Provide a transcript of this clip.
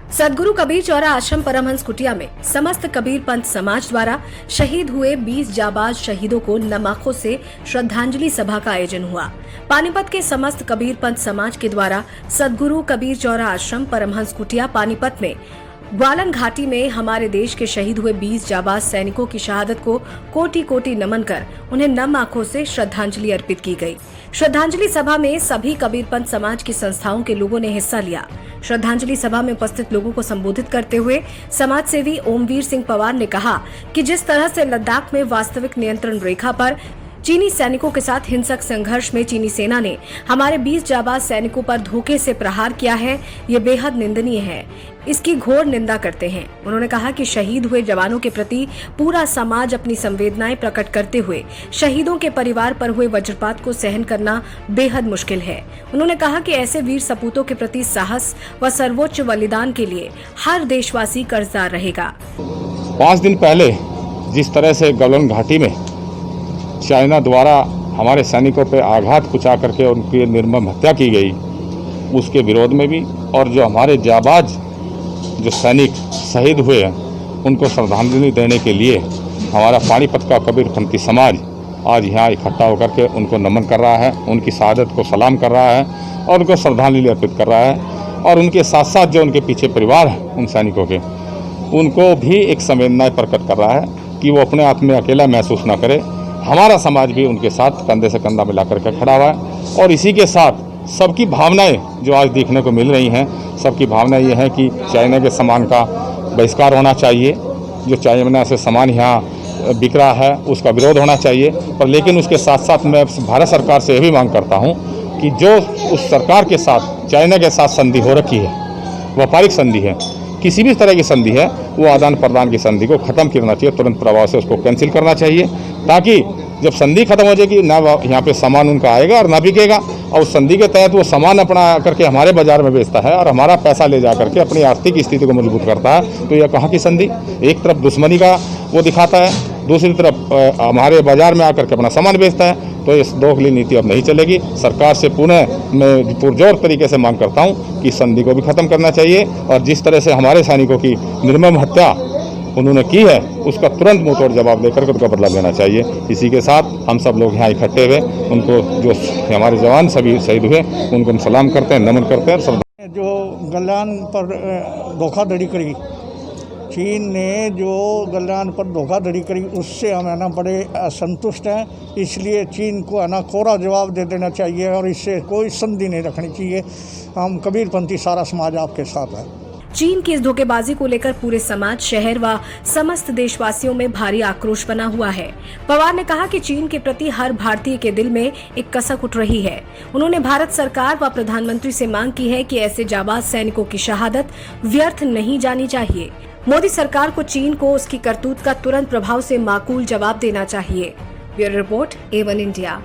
सदगुरु कबीर चौरा आश्रम परमहंस कुटिया में समस्त कबीर पंथ समाज द्वारा शहीद हुए 20 जाबाज शहीदों को नम आंखों से श्रद्धांजलि सभा का आयोजन हुआ। पानीपत के समस्त कबीर पंथ समाज के द्वारा सदगुरु कबीर चौरा आश्रम परमहंस कुटिया पानीपत में ग्वालन घाटी में हमारे देश के शहीद हुए 20 जाबाज सैनिकों की शहादत को कोटि कोटि नमन कर उन्हें नम आंखों से श्रद्धांजलि अर्पित की गई। श्रद्धांजलि सभा में सभी कबीर पंथ समाज की संस्थाओं के लोगों ने हिस्सा लिया। श्रद्धांजलि सभा में उपस्थित लोगों को संबोधित करते हुए समाज सेवी ओमवीर सिंह पवार ने कहा कि जिस तरह से लद्दाख में वास्तविक नियंत्रण रेखा पर चीनी सैनिकों के साथ हिंसक संघर्ष में चीनी सेना ने हमारे 20 जाबाज सैनिकों पर धोखे से प्रहार किया है, ये बेहद निंदनीय है। इसकी घोर निंदा करते हैं। उन्होंने कहा कि शहीद हुए जवानों के प्रति पूरा समाज अपनी संवेदनाएं प्रकट करते हुए शहीदों के परिवार पर हुए वज्रपात को सहन करना बेहद मुश्किल है। उन्होंने कहा कि ऐसे वीर सपूतों के प्रति साहस व सर्वोच्च बलिदान के लिए हर देशवासी कर्जदार रहेगा। 5 दिन पहले जिस तरह से गलन घाटी में चाइना द्वारा हमारे सैनिकों पर आघात कुचा करके उनकी निर्मम हत्या की गई, उसके विरोध में भी, और जो हमारे जाबाज जो सैनिक शहीद हुए हैं उनको श्रद्धांजलि देने के लिए हमारा पानीपत का कबीरपंथी समाज आज यहाँ इकट्ठा होकर के उनको नमन कर रहा है, उनकी शहादत को सलाम कर रहा है और उनको श्रद्धांजलि अर्पित कर रहा है। और उनके साथ साथ जो उनके पीछे परिवार है उन सैनिकों के, उनको भी एक संवेदनाएं प्रकट कर रहा है कि वो अपने आप में अकेला महसूस ना करे। हमारा समाज भी उनके साथ कंधे से कंधा मिला करके खड़ा हुआ है। और इसी के साथ सबकी भावनाएं जो आज देखने को मिल रही हैं, सबकी भावना ये है कि चाइना के सामान का बहिष्कार होना चाहिए। जो चाइना से सामान यहाँ बिक रहा है उसका विरोध होना चाहिए। पर लेकिन उसके साथ साथ मैं भारत सरकार से यह भी मांग करता हूँ कि जो उस सरकार के साथ चाइना के साथ संधि हो रखी है, व्यापारिक संधि है, किसी भी तरह की संधि है, वो आदान प्रदान की संधि को खत्म करना चाहिए, तुरंत प्रभाव से उसको कैंसिल करना चाहिए, ताकि जब संधि खत्म हो जाएगी ना यहाँ पे सामान उनका आएगा और ना बिकेगा। और उस संधि के तहत वो सामान अपना करके हमारे बाजार में बेचता है और हमारा पैसा ले जा करके अपनी आर्थिक स्थिति को मजबूत करता है। तो यह कहाँ की संधि? एक तरफ दुश्मनी का वो दिखाता है, दूसरी तरफ हमारे बाजार में आकर के अपना सामान बेचता है। तो इस दोगली नीति अब नहीं चलेगी। सरकार से पुनः मैं पुरजोर तरीके से मांग करता हूँ कि संधि को भी खत्म करना चाहिए और जिस तरह से हमारे सैनिकों की निर्मम हत्या उन्होंने की है उसका तुरंत मुंहतोड़ जवाब देकर के उनका बदला लेना चाहिए। इसी के साथ हम सब लोग यहाँ इकट्ठे हुए उनको, जो हमारे जवान सभी शहीद हुए, उनको हम सलाम करते हैं, नमन करते हैं। जो गलवान पर धोखाधड़ी करी, चीन ने जो गलवान पर धोखाधड़ी करी, उससे हम है ना बड़े असंतुष्ट हैं। इसलिए चीन को है ना कोरा जवाब दे देना चाहिए और इससे कोई संधि नहीं रखनी चाहिए। हम कबीरपंथी सारा समाज आपके साथ है। चीन की इस धोखेबाजी को लेकर पूरे समाज, शहर व समस्त देशवासियों में भारी आक्रोश बना हुआ है। पवार ने कहा कि चीन के प्रति हर भारतीय के दिल में एक कसक उठ रही है। उन्होंने भारत सरकार व प्रधानमंत्री से मांग की है कि ऐसे जाबाज सैनिकों की शहादत व्यर्थ नहीं जानी चाहिए। मोदी सरकार को चीन को उसकी करतूत का तुरंत प्रभाव से माकूल जवाब देना चाहिए। Bureau report A1 India.